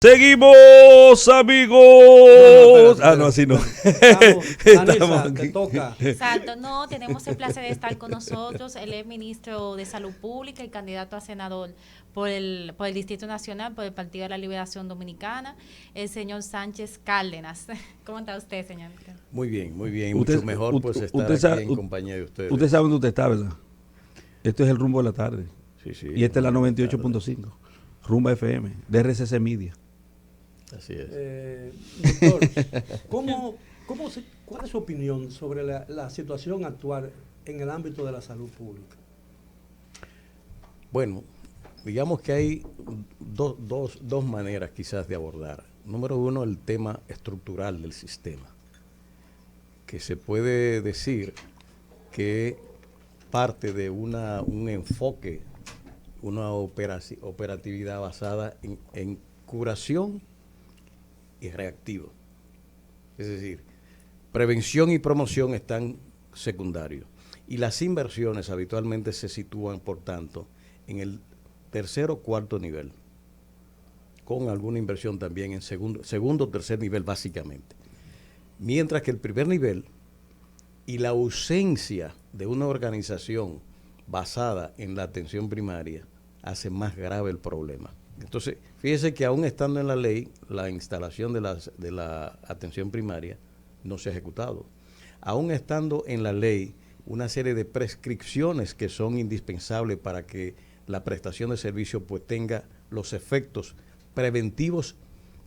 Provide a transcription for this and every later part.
Seguimos, amigos. No, así no. Estamos, te toca. Exacto, no, tenemos el placer de estar con nosotros. Él es ministro de Salud Pública y candidato a senador por el Distrito Nacional, por el Partido de la Liberación Dominicana, el señor Sánchez Cárdenas. ¿Cómo está usted, señor? Muy bien, Usted, mucho mejor pues estar sabe, aquí en compañía de ustedes. Usted sabe dónde usted está, ¿verdad? Esto es el Rumbo de la Tarde. Sí, Y esta es la 98.5, Rumba FM, de RCC Media. Así es. Doctor, ¿cuál es su opinión sobre la situación actual en el ámbito de la salud pública? Bueno, digamos que hay dos maneras quizás de abordar. Número uno, el tema estructural del sistema, que se puede decir que parte de un enfoque, una operatividad basada en curación y reactivo. Es decir, prevención y promoción están secundarios. Y las inversiones habitualmente se sitúan, por tanto, en el tercer o cuarto nivel, con alguna inversión también en segundo o tercer nivel, básicamente. Mientras que el primer nivel y la ausencia de una organización basada en la atención primaria hace más grave el problema. Entonces, fíjese que aún estando en la ley, la instalación de la atención primaria no se ha ejecutado. Aún estando en la ley una serie de prescripciones que son indispensables para que la prestación de servicio pues tenga los efectos preventivos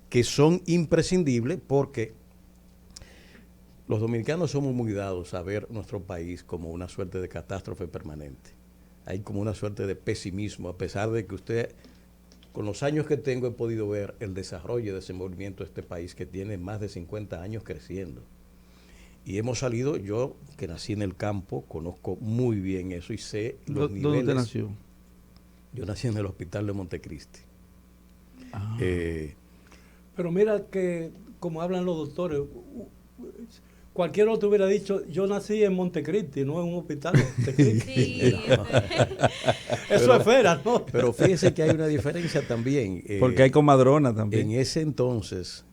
que son imprescindibles, porque los dominicanos somos muy dados a ver nuestro país como una suerte de catástrofe permanente. Hay como una suerte de pesimismo, a pesar de que usted, con los años que tengo, he podido ver el desarrollo y desenvolvimiento de este país, que tiene más de 50 años creciendo. Y hemos salido, yo que nací en el campo, conozco muy bien eso y sé los niveles. ¿Dónde usted nació? Yo nací en el hospital de Montecristi. Ah. Pero mira que, como hablan los doctores, cualquier otro hubiera dicho, yo nací en Montecristi, no en un hospital de Montecristi. Sí. Eso es fera, ¿no? Pero fíjese que hay una diferencia también. Porque hay comadrona también. En ese entonces,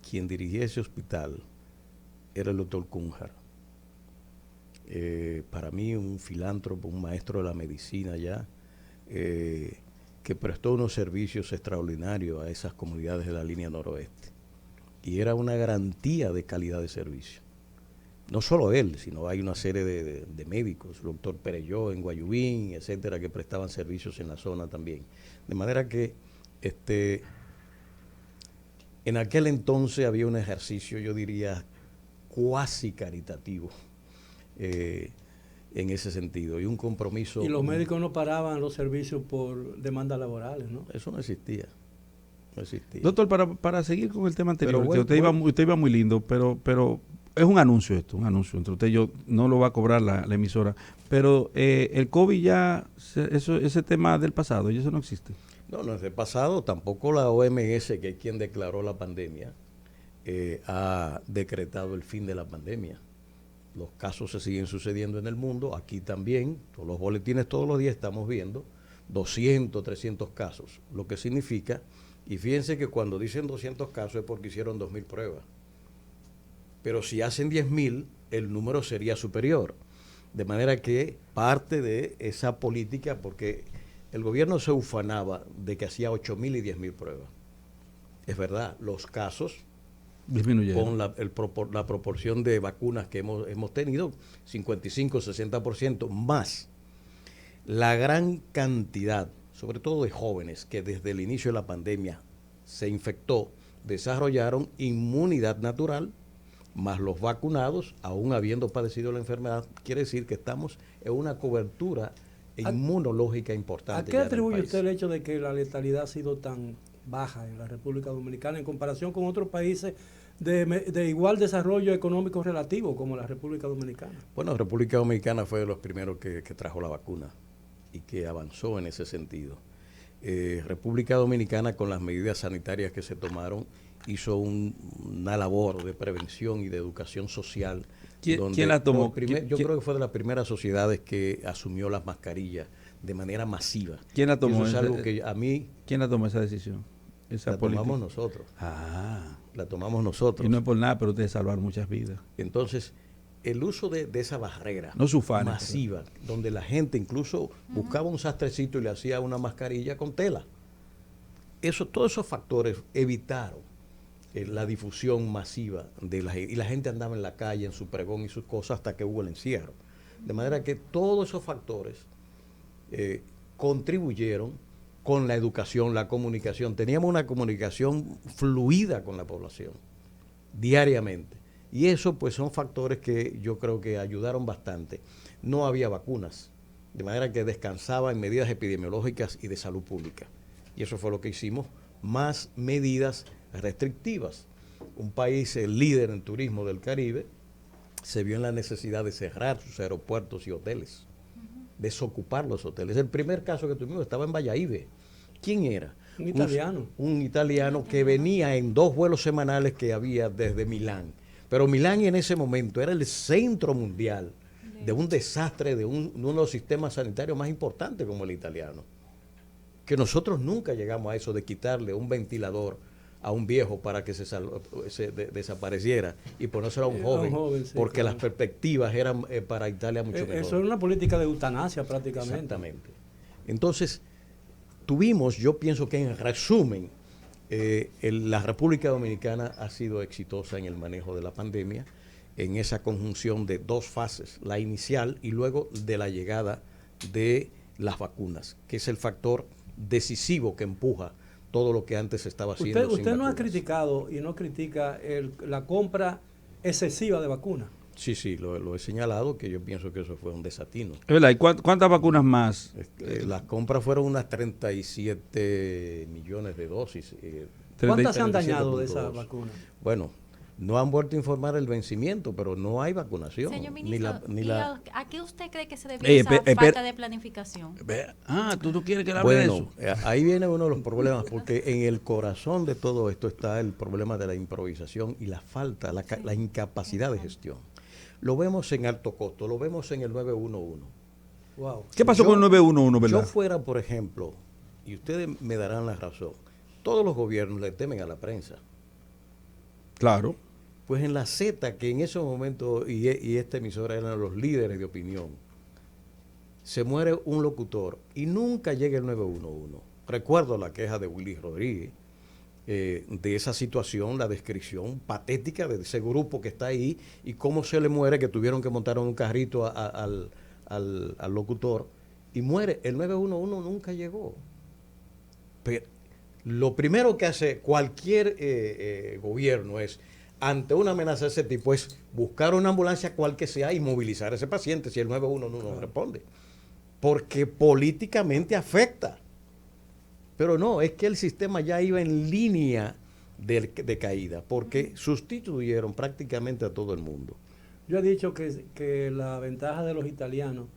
quien dirigía ese hospital era el doctor Cunjar. Para mí, un filántropo, un maestro de la medicina ya, que prestó unos servicios extraordinarios a esas comunidades de la línea noroeste. Y era una garantía de calidad de servicio. No solo él, sino hay una serie de médicos, el doctor Pereyó en Guayubín, etcétera, que prestaban servicios en la zona también. De manera que en aquel entonces había un ejercicio, yo diría, cuasi caritativo en ese sentido, y un compromiso. Y los médicos no paraban los servicios por demandas laborales, ¿no? Eso no existía. No existía. Doctor, para seguir con el tema anterior, Bueno, que usted iba muy lindo, pero es un anuncio esto, un anuncio entre usted y yo, no lo va a cobrar la emisora, pero el COVID ya, ese tema del pasado, y eso no existe. No es del pasado, tampoco la OMS, que es quien declaró la pandemia, ha decretado el fin de la pandemia. Los casos se siguen sucediendo en el mundo, aquí también, todos los boletines todos los días estamos viendo 200, 300 casos, lo que significa, y fíjense que cuando dicen 200 casos es porque hicieron 2.000 pruebas. Pero si hacen 10.000, el número sería superior. De manera que parte de esa política, porque el gobierno se ufanaba de que hacía 8.000 y 10.000 pruebas. Es verdad, los casos, con la proporción de vacunas que hemos tenido, 55, 60%, más la gran cantidad, sobre todo de jóvenes, que desde el inicio de la pandemia se infectó, desarrollaron inmunidad natural, más los vacunados, aún habiendo padecido la enfermedad, quiere decir que estamos en una cobertura inmunológica importante. ¿A qué atribuye usted el hecho de que la letalidad ha sido tan baja en la República Dominicana en comparación con otros países de igual desarrollo económico relativo como la República Dominicana? Bueno, la República Dominicana fue de los primeros que trajo la vacuna y que avanzó en ese sentido. República Dominicana, con las medidas sanitarias que se tomaron, hizo una labor de prevención y de educación social. ¿Quién la tomó? Yo creo que fue de las primeras sociedades que asumió las mascarillas de manera masiva. ¿Quién la tomó? Eso es algo que a mí... ¿Quién la tomó esa decisión? esa la política. tomamos nosotros. Ah. La tomamos nosotros. Y no es por nada, pero ustedes salvar muchas vidas. Entonces, el uso de esa barrera No su fan, masiva, donde la gente incluso buscaba un sastrecito y le hacía una mascarilla con tela. Todos esos factores evitaron la difusión masiva y la gente andaba en la calle en su pregón y sus cosas hasta que hubo el encierro. De manera que todos esos factores contribuyeron con la educación, la comunicación. Teníamos una comunicación fluida con la población diariamente. Y eso pues son factores que yo creo que ayudaron bastante. No había vacunas, de manera que descansaba en medidas epidemiológicas y de salud pública. Y eso fue lo que hicimos, más medidas restrictivas. Un país líder en turismo del Caribe se vio en la necesidad de cerrar sus aeropuertos y hoteles, desocupar los hoteles. El primer caso que tuvimos estaba en Valladolid. ¿Quién era? Un italiano. Un italiano que venía en 2 vuelos semanales que había desde Milán. Pero Milán en ese momento era el centro mundial de un desastre, de uno de los sistemas sanitarios más importantes como el italiano. Que nosotros nunca llegamos a eso de quitarle un ventilador a un viejo para que desapareciera y ponérselo a un joven, sí, porque claro, las perspectivas eran para Italia mucho mejor. Eso es una política de eutanasia prácticamente. Exactamente. Entonces, yo pienso que en resumen, la República Dominicana ha sido exitosa en el manejo de la pandemia, en esa conjunción de 2 fases, la inicial y luego de la llegada de las vacunas, que es el factor decisivo que empuja todo lo que antes estaba haciendo. Usted no ha criticado y no critica la compra excesiva de vacunas. Sí, lo he señalado, que yo pienso que eso fue un desatino. Es verdad, ¿y cuántas vacunas más? Las compras fueron unas 37 millones de dosis. ¿Cuántas se han dañado de esas vacunas? Bueno, no han vuelto a informar el vencimiento, pero no hay vacunación. Señor ministro, ¿a qué usted cree que se debió esa falta de planificación? ¿Tú quieres que le hable de eso? Ahí viene uno de los problemas, porque en el corazón de todo esto está el problema de la improvisación y la falta, la incapacidad de gestión. Lo vemos en alto costo, lo vemos en el 911. Wow. ¿Qué pasó con el 911, verdad? Yo fuera, por ejemplo, y ustedes me darán la razón, todos los gobiernos le temen a la prensa. Claro. Pues en la Z, que en ese momento, y esta emisora eran los líderes de opinión, se muere un locutor y nunca llega el 911. Recuerdo la queja de Willy Rodríguez, de esa situación, la descripción patética de ese grupo que está ahí y cómo se le muere, que tuvieron que montar un carrito al locutor y muere. El 911 nunca llegó. Pero lo primero que hace cualquier gobierno es, ante una amenaza de ese tipo, es buscar una ambulancia cual que sea y movilizar a ese paciente si el 911 no responde. Porque políticamente afecta. Pero no, es que el sistema ya iba en línea de caída, porque sustituyeron prácticamente a todo el mundo. Yo he dicho que la ventaja de los italianos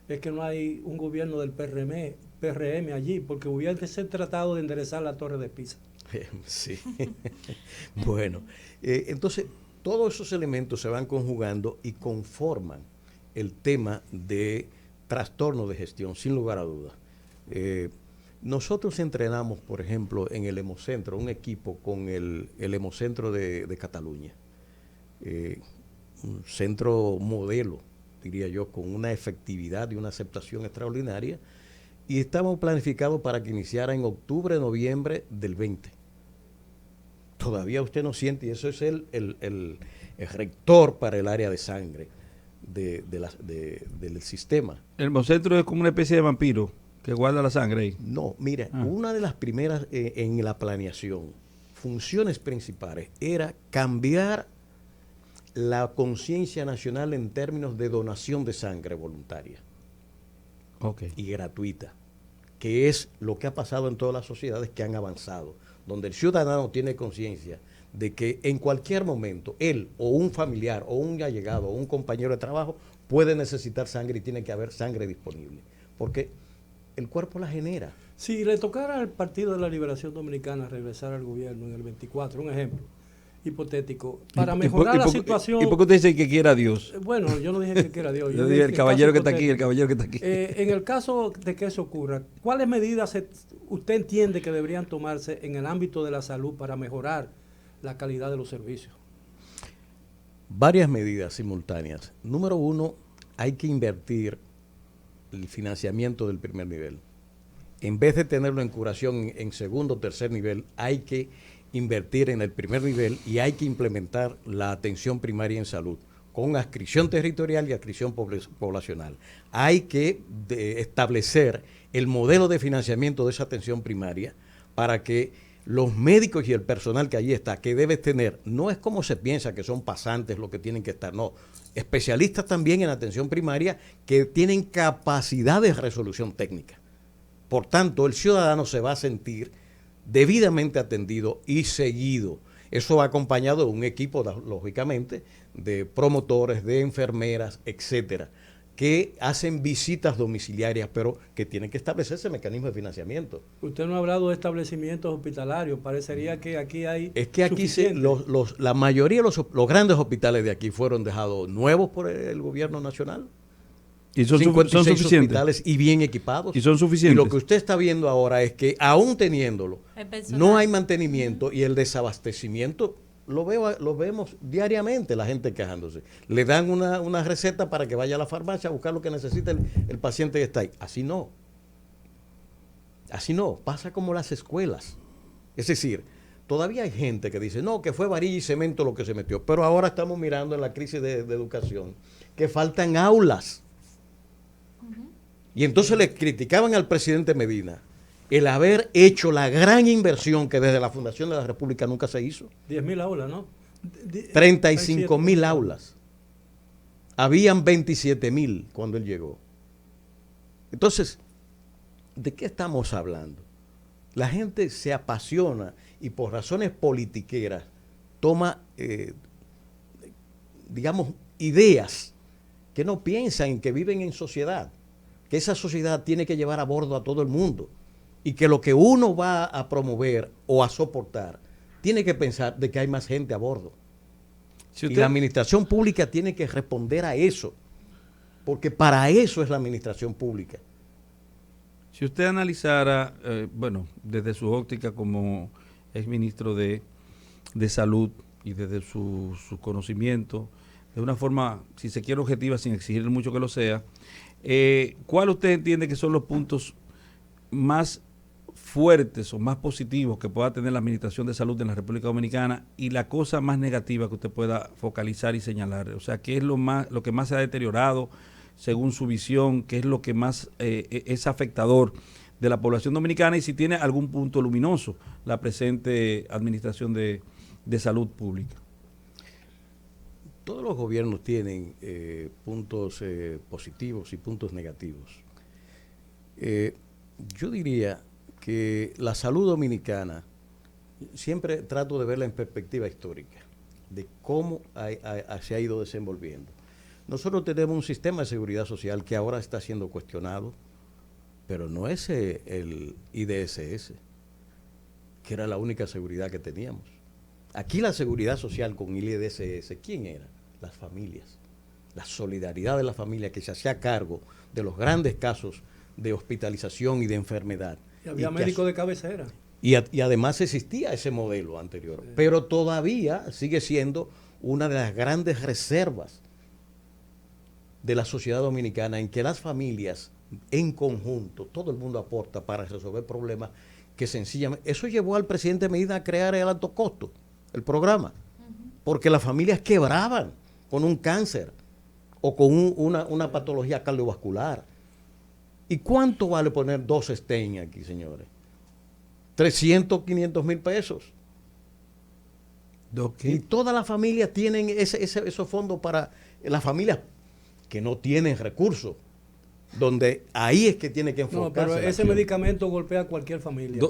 es que no hay un gobierno del PRM allí, porque hubiese tratado de enderezar la Torre de Pisa. Sí. Bueno, entonces todos esos elementos se van conjugando y conforman el tema de trastorno de gestión, sin lugar a dudas. Nosotros entrenamos, por ejemplo, en el Hemocentro, un equipo con el Hemocentro de Cataluña, un centro modelo, diría yo, con una efectividad y una aceptación extraordinaria, y estamos planificados para que iniciara en octubre, noviembre del 20. Todavía usted no siente, y eso es el rector para el área de sangre del sistema. El Hemocentro es como una especie de vampiro que guarda la sangre ahí. No, mira, una de las primeras en la planeación, funciones principales, era cambiar la conciencia nacional en términos de donación de sangre voluntaria y gratuita, que es lo que ha pasado en todas las sociedades que han avanzado, donde el ciudadano tiene conciencia de que en cualquier momento él o un familiar o un allegado o un compañero de trabajo puede necesitar sangre y tiene que haber sangre disponible, porque el cuerpo la genera. Si le tocara al Partido de la Liberación Dominicana regresar al gobierno en el 24, un ejemplo, hipotético, para mejorar la situación... ¿Y por qué usted dice que quiera a Dios? Bueno, yo no dije que quiera a Dios. Yo dije el caballero que está aquí, el caballero que está aquí. En el caso de que eso ocurra, ¿cuáles medidas usted entiende que deberían tomarse en el ámbito de la salud para mejorar la calidad de los servicios? Varias medidas simultáneas. Número uno, hay que invertir el financiamiento del primer nivel. En vez de tenerlo en curación en segundo o tercer nivel, hay que invertir en el primer nivel y hay que implementar la atención primaria en salud con adscripción territorial y adscripción poblacional. Hay que establecer el modelo de financiamiento de esa atención primaria para que los médicos y el personal que allí está, que debe tener, no es como se piensa que son pasantes los que tienen que estar, no, especialistas también en atención primaria que tienen capacidad de resolución técnica. Por tanto, el ciudadano se va a sentir debidamente atendido y seguido. Eso va acompañado de un equipo, lógicamente, de promotores, de enfermeras, etcétera, que hacen visitas domiciliarias, pero que tienen que establecerse mecanismos de financiamiento. Usted no ha hablado de establecimientos hospitalarios, parecería que aquí hay... Es que aquí la mayoría de los grandes hospitales de aquí fueron dejados nuevos por el gobierno nacional. Y son 56 suficientes. hospitales y bien equipados. Y son suficientes. Y lo que usted está viendo ahora es que aún teniéndolo, no hay mantenimiento y el desabastecimiento lo vemos diariamente, la gente quejándose. Le dan una receta para que vaya a la farmacia a buscar lo que necesita el paciente que está ahí. Así no. Así no. Pasa como las escuelas. Es decir, todavía hay gente que dice, no, que fue varilla y cemento lo que se metió. Pero ahora estamos mirando en la crisis de educación que faltan aulas. Y entonces le criticaban al presidente Medina el haber hecho la gran inversión que desde la Fundación de la República nunca se hizo. 10.000 aulas, ¿no? 35.000 aulas. Habían 27.000 cuando él llegó. Entonces, ¿de qué estamos hablando? La gente se apasiona y por razones politiqueras toma, digamos, ideas que no piensan en que viven en sociedad, que esa sociedad tiene que llevar a bordo a todo el mundo y que lo que uno va a promover o a soportar tiene que pensar de que hay más gente a bordo. Y la administración pública tiene que responder a eso, porque para eso es la administración pública. Si usted analizara, bueno, desde su óptica como exministro de Salud y desde su conocimiento, de una forma, si se quiere, objetiva, sin exigirle mucho que lo sea, ¿cuál usted entiende que son los puntos más fuertes o más positivos que pueda tener la Administración de Salud en la República Dominicana y la cosa más negativa que usted pueda focalizar y señalar? O sea, ¿qué es lo que más se ha deteriorado según su visión? ¿Qué es lo que más es afectador de la población dominicana? Y si tiene algún punto luminoso la presente Administración de Salud Pública. Todos los gobiernos tienen puntos positivos y puntos negativos. Yo diría que la salud dominicana, siempre trato de verla en perspectiva histórica, de cómo se ha ido desenvolviendo. Nosotros tenemos un sistema de seguridad social que ahora está siendo cuestionado, pero no es el IDSS, que era la única seguridad que teníamos. Aquí la seguridad social con el IDSS, ¿quién era? Las familias. La solidaridad de la familia que se hacía cargo de los grandes casos de hospitalización y de enfermedad. Y había médico de cabecera. Y además existía ese modelo anterior, pero todavía sigue siendo una de las grandes reservas de la sociedad dominicana, en que las familias en conjunto, todo el mundo aporta para resolver problemas que sencillamente... Eso llevó al presidente Medina a crear el alto costo, el programa, porque las familias quebraban con un cáncer o con una patología cardiovascular. ¿Y cuánto vale poner 2 stents aquí, señores? 300, 500 mil pesos. Y todas las familias tienen esos fondos para las familias que no tienen recursos, donde ahí es que tiene que enfocarse. No, pero ese medicamento golpea a cualquier familia.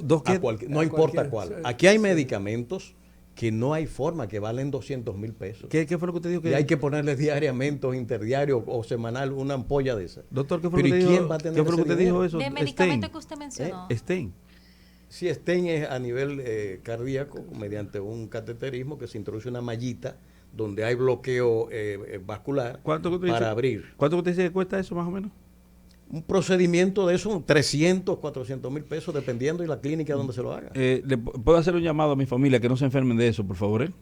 No importa cuál. Aquí hay medicamentos que no hay forma, que valen 200 mil pesos. ¿Qué fue lo que usted dijo? Y hay que ponerles diariamente o interdiario o semanal una ampolla de esa. Doctor, ¿qué fue lo que usted dijo eso? De medicamento que usted mencionó. Stent. Si estén es a nivel cardíaco, mediante un cateterismo que se introduce una mallita donde hay bloqueo vascular para abrir. ¿Cuánto usted dice que cuesta eso más o menos? Un procedimiento de eso, 300, 400 mil pesos, dependiendo de la clínica donde se lo haga. ¿Le puedo hacer un llamado a mi familia que no se enfermen de eso, por favor?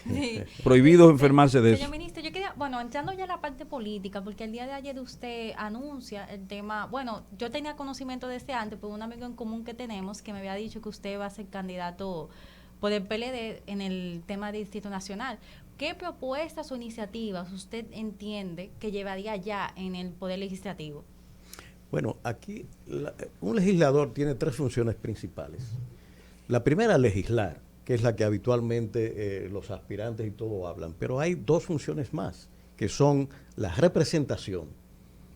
Sí. Prohibido enfermarse de Señor eso. ministro, yo quería, bueno, entrando ya a la parte política, porque el día de ayer usted anuncia el tema, bueno, yo tenía conocimiento desde antes por un amigo en común que tenemos que me había dicho que usted va a ser candidato por el PLD en el tema del Distrito Nacional. ¿Qué propuestas o iniciativas usted entiende que llevaría ya en el Poder Legislativo? Bueno, aquí un legislador tiene 3 funciones principales. La primera, legislar, que es la que habitualmente los aspirantes y todo hablan, pero hay 2 funciones más, que son la representación,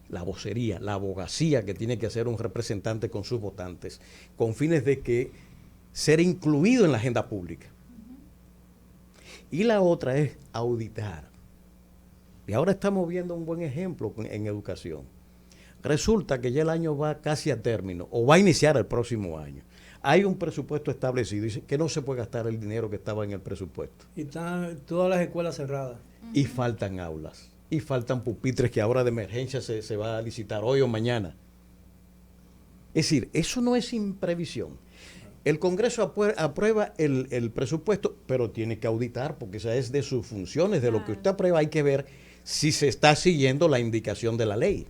la vocería, la abogacía que tiene que hacer un representante con sus votantes, con fines de que ser incluido en la agenda pública. Y la otra es auditar. Y ahora estamos viendo un buen ejemplo en educación. Resulta que ya el año va casi a término, o va a iniciar el próximo año. Hay un presupuesto establecido, dice que no se puede gastar el dinero que estaba en el presupuesto. Y están todas las escuelas cerradas. Y faltan aulas, y faltan pupitres que ahora de emergencia se va a licitar hoy o mañana. Es decir, eso no es sin previsión. El Congreso aprueba el presupuesto, pero tiene que auditar, porque esa es de sus funciones, de lo que usted aprueba hay que ver si se está siguiendo la indicación de la ley.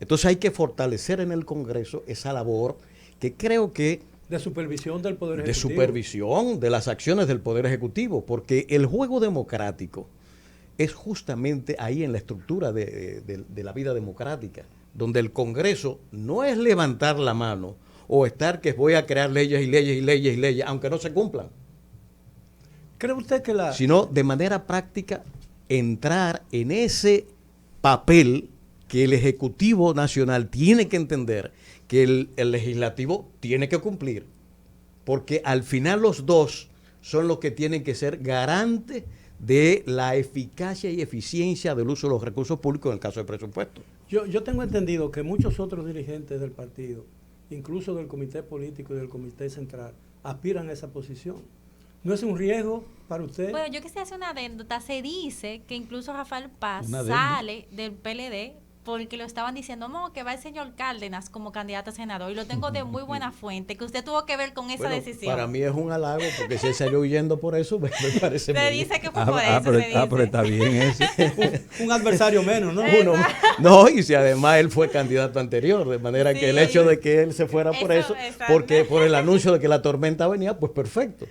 Entonces hay que fortalecer en el Congreso esa labor que creo que... De supervisión del Poder Ejecutivo. De supervisión de las acciones del Poder Ejecutivo, porque el juego democrático es justamente ahí en la estructura de la vida democrática, donde el Congreso no es levantar la mano o estar que voy a crear leyes y leyes y leyes y leyes, aunque no se cumplan. ¿Cree usted que sino de manera práctica entrar en ese papel que el Ejecutivo Nacional tiene que entender, que el Legislativo tiene que cumplir, porque al final los dos son los que tienen que ser garantes de la eficacia y eficiencia del uso de los recursos públicos en el caso del presupuesto? Yo tengo entendido que muchos otros dirigentes del partido, incluso del comité político y del comité central, aspiran a esa posición. ¿No es un riesgo para usted? Bueno, yo quisiera hacer una anécdota. Se dice que incluso Rafael Paz ¿Una sale del PLD porque lo estaban diciendo, no, que va el señor Cárdenas como candidato a senador. Y lo tengo de muy buena fuente, que usted tuvo que ver con esa decisión. Para mí es un halago, porque si él salió huyendo por eso, me parece muy Se bien. dice que fue por eso. Pero está bien eso. Un adversario menos, ¿no? No, y si además él fue candidato anterior, de manera Sí, que el hecho de que él se fuera por eso, exacto. porque por el anuncio de que la tormenta venía, pues perfecto.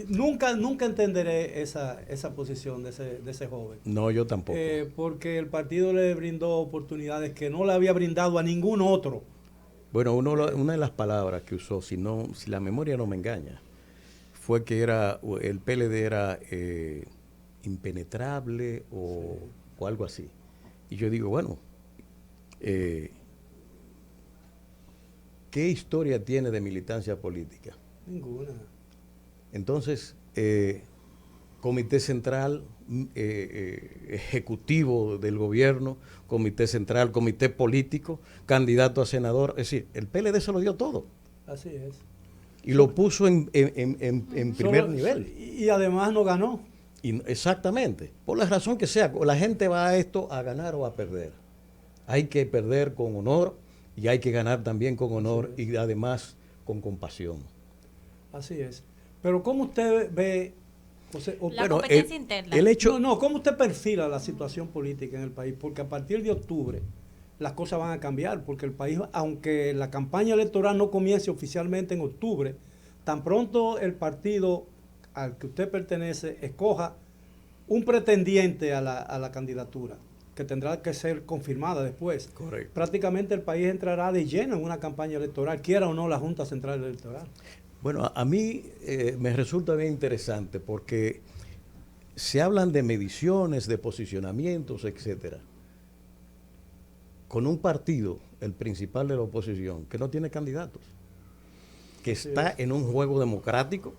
Nunca entenderé esa posición de ese joven. No, yo tampoco. Porque el partido le brindó oportunidades que no le había brindado a ningún otro. Bueno, una de las palabras que usó, si la memoria no me engaña, fue que el PLD era impenetrable o algo así. Y yo digo, bueno, ¿qué historia tiene de militancia política? Ninguna. Entonces, Comité Central, Ejecutivo del Gobierno, Comité Central, Comité Político, candidato a senador, es decir, el PLD se lo dio todo. Así es. Y lo puso en primer nivel. Y además no ganó. Exactamente, por la razón que sea, la gente va a esto a ganar o a perder. Hay que perder con honor y hay que ganar también con honor y además con compasión. Así es. Pero ¿cómo usted ve la competencia interna? El hecho, ¿cómo usted perfila la situación política en el país? Porque a partir de octubre las cosas van a cambiar, porque el país, aunque la campaña electoral no comience oficialmente en octubre, tan pronto el partido al que usted pertenece escoja un pretendiente a la candidatura, que tendrá que ser confirmada después. Correcto. Prácticamente el país entrará de lleno en una campaña electoral, quiera o no la Junta Central Electoral. Bueno, a mí me resulta bien interesante porque se hablan de mediciones, de posicionamientos, etcétera, con un partido, el principal de la oposición, que no tiene candidatos, que está en un juego democrático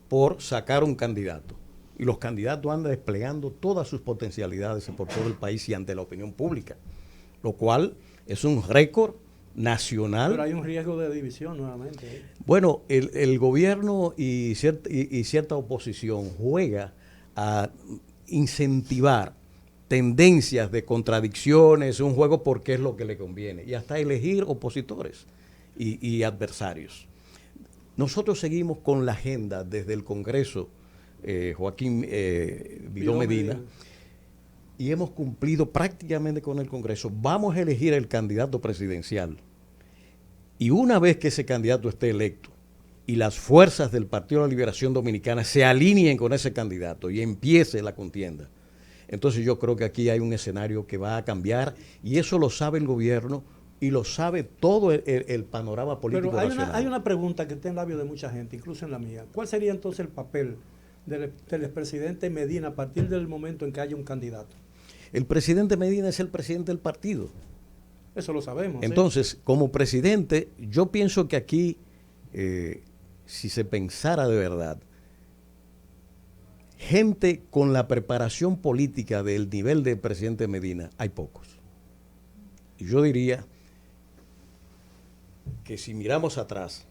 por sacar un candidato. Y los candidatos andan desplegando todas sus potencialidades por todo el país y ante la opinión pública, lo cual es un récord nacional. Pero hay un riesgo de división nuevamente. Bueno, el gobierno y cierta oposición juega a incentivar tendencias de contradicciones, un juego porque es lo que le conviene, y hasta elegir opositores y adversarios. Nosotros seguimos con la agenda desde el Congreso, Joaquín Vidó Medina, y hemos cumplido prácticamente con el Congreso. Vamos a elegir el candidato presidencial. Y una vez que ese candidato esté electo y las fuerzas del Partido de la Liberación Dominicana se alineen con ese candidato y empiece la contienda, entonces yo creo que aquí hay un escenario que va a cambiar, y eso lo sabe el gobierno y lo sabe todo el panorama político nacional. Hay una pregunta que está en labios de mucha gente, incluso en la mía. ¿Cuál sería entonces el papel del expresidente Medina a partir del momento en que haya un candidato? El presidente Medina es el presidente del partido. Eso lo sabemos. Entonces, como presidente, yo pienso que aquí, si se pensara de verdad, gente con la preparación política del nivel del presidente Medina, hay pocos. Y yo diría que si miramos atrás,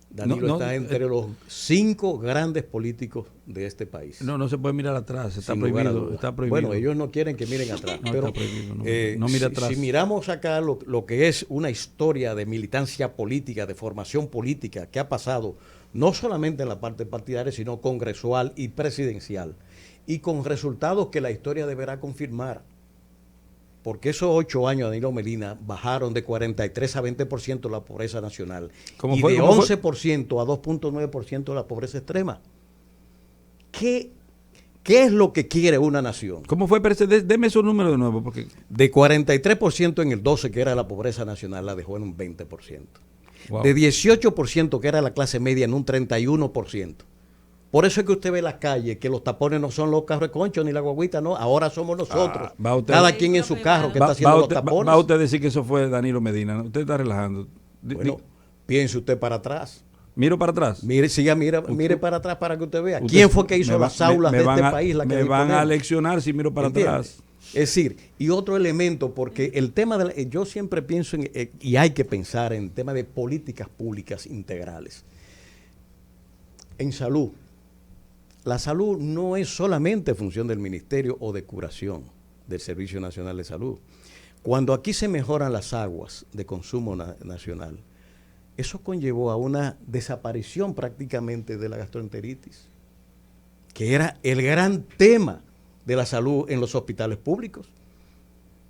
Danilo está entre los 5 grandes políticos de este país. No se puede mirar atrás, está prohibido, está prohibido. Bueno, ellos no quieren que miren atrás, pero está prohibido, no mira atrás. Si miramos acá lo que es una historia de militancia política, de formación política que ha pasado no solamente en la parte partidaria, sino congresual y presidencial, y con resultados que la historia deberá confirmar. Porque esos 8 años de Danilo Medina bajaron de 43 a 20% la pobreza nacional y de 11% a 2.9% la pobreza extrema. ¿Qué es lo que quiere una nación? ¿Cómo fue? Deme esos números de nuevo. Porque... De 43% en el 12, que era la pobreza nacional, la dejó en un 20%. Wow. De 18%, que era la clase media, en un 31%. Por eso es que usted ve las calles, que los tapones no son los carros de concho ni la guaguita, no, ahora somos nosotros. Cada quien en su carro que está haciendo los tapones. Va a usted decir que eso fue Danilo Medina, ¿no? Usted está relajando. Bueno, piense usted para atrás. ¿Miro para atrás? Mire para atrás para que usted vea. ¿Quién fue que hizo las aulas de este país? Me van a leccionar si miro para atrás. Es decir, y otro elemento, porque el tema yo siempre pienso y hay que pensar en el tema de políticas públicas integrales. En salud. La salud no es solamente función del Ministerio o de Curación del Servicio Nacional de Salud. Cuando aquí se mejoran las aguas de consumo nacional, eso conllevó a una desaparición prácticamente de la gastroenteritis, que era el gran tema de la salud en los hospitales públicos.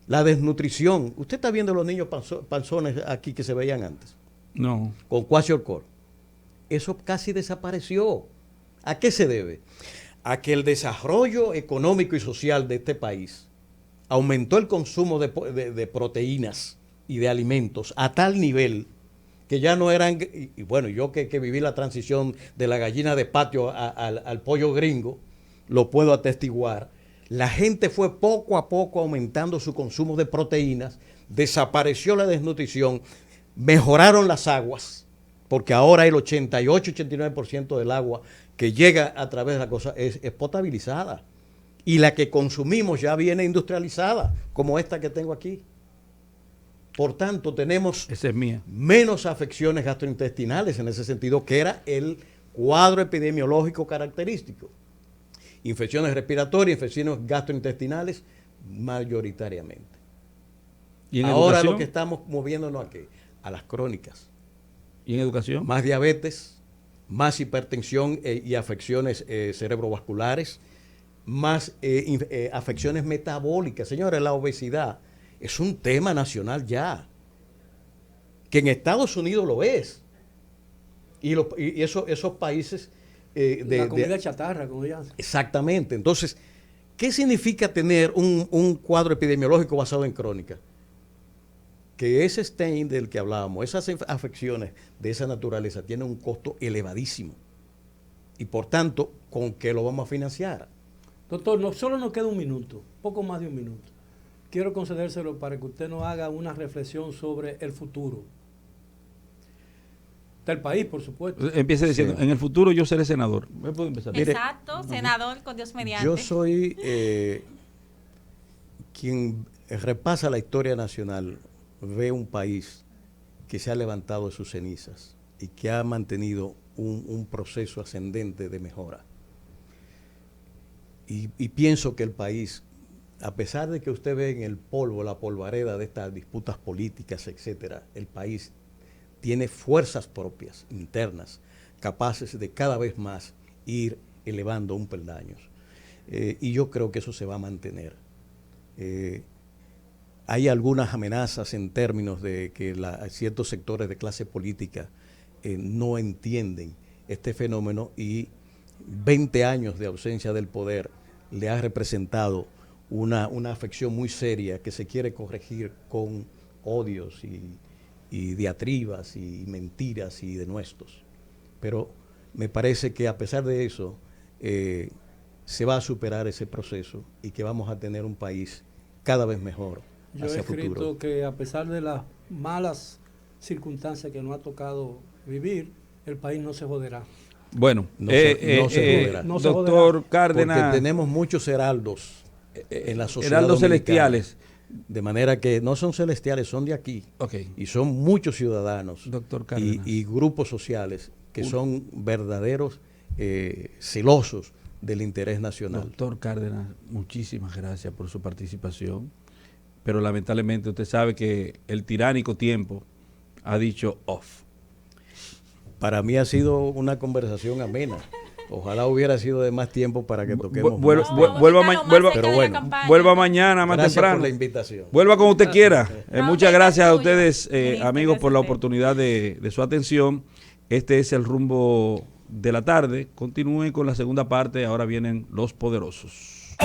La desnutrición. ¿Usted está viendo los niños panzones aquí que se veían antes? No. Con kwashiorkor. Eso casi desapareció. ¿A qué se debe? A que el desarrollo económico y social de este país aumentó el consumo de proteínas y de alimentos a tal nivel que ya no eran, y bueno, yo que viví la transición de la gallina de patio al pollo gringo, lo puedo atestiguar. La gente fue poco a poco aumentando su consumo de proteínas, desapareció la desnutrición, mejoraron las aguas, porque ahora el 88-89% del agua que llega a través de la cosa es potabilizada. Y la que consumimos ya viene industrializada, como esta que tengo aquí. Por tanto, tenemos menos afecciones gastrointestinales en ese sentido, que era el cuadro epidemiológico característico. Infecciones respiratorias, infecciones gastrointestinales, mayoritariamente. ¿Y en ahora educación? Lo que estamos moviéndonos a las crónicas. ¿Y en educación? Más diabetes, más hipertensión y afecciones cerebrovasculares, más afecciones metabólicas. Señores, la obesidad es un tema nacional ya, que en Estados Unidos lo es. Y esos países... la comida chatarra, como ya. Exactamente. Entonces, ¿qué significa tener un cuadro epidemiológico basado en crónica? Que ese stain del que hablábamos, esas afecciones de esa naturaleza tienen un costo elevadísimo. Y por tanto, ¿con qué lo vamos a financiar? Doctor, solo nos queda un minuto, poco más de un minuto. Quiero concedérselo para que usted nos haga una reflexión sobre el futuro del país, por supuesto. Empiece diciendo, en el futuro yo seré senador. ¿Me puedo empezar? Exacto, senador, con Dios mediante. Yo soy quien repasa la historia nacional, ve un país que se ha levantado de sus cenizas y que ha mantenido un proceso ascendente de mejora. Y pienso que el país, a pesar de que usted ve en el polvo, la polvareda de estas disputas políticas, etcétera, el país tiene fuerzas propias, internas, capaces de cada vez más ir elevando un peldaño. Y yo creo que eso se va a mantener. Hay algunas amenazas en términos de que ciertos sectores de clase política no entienden este fenómeno, y 20 años de ausencia del poder le ha representado una afección muy seria que se quiere corregir con odios y diatribas y mentiras y denuestos. Pero me parece que a pesar de eso se va a superar ese proceso y que vamos a tener un país cada vez mejor hacia futuro. Yo he escrito que a pesar de las malas circunstancias que nos ha tocado vivir, el país no se joderá. Bueno, no se joderá. Doctor Cárdenas, porque tenemos muchos heraldos en la sociedad heraldos dominicana, celestiales. De manera que no son celestiales, son de aquí. Okay. Y son muchos ciudadanos, Doctor Cárdenas, y grupos sociales que son verdaderos celosos del interés nacional. Doctor Cárdenas, muchísimas gracias por su participación, pero lamentablemente usted sabe que el tiránico tiempo ha dicho off. Para mí ha sido una conversación amena. Ojalá hubiera sido de más tiempo para que toquemos más. Vuelva mañana más gracias temprano. Por la invitación. Vuelva como usted quiera. Muchas gracias a tuyo. ustedes, amigos, por la oportunidad de su atención. Este es el rumbo de la tarde. Continúen con la segunda parte. Ahora vienen los poderosos.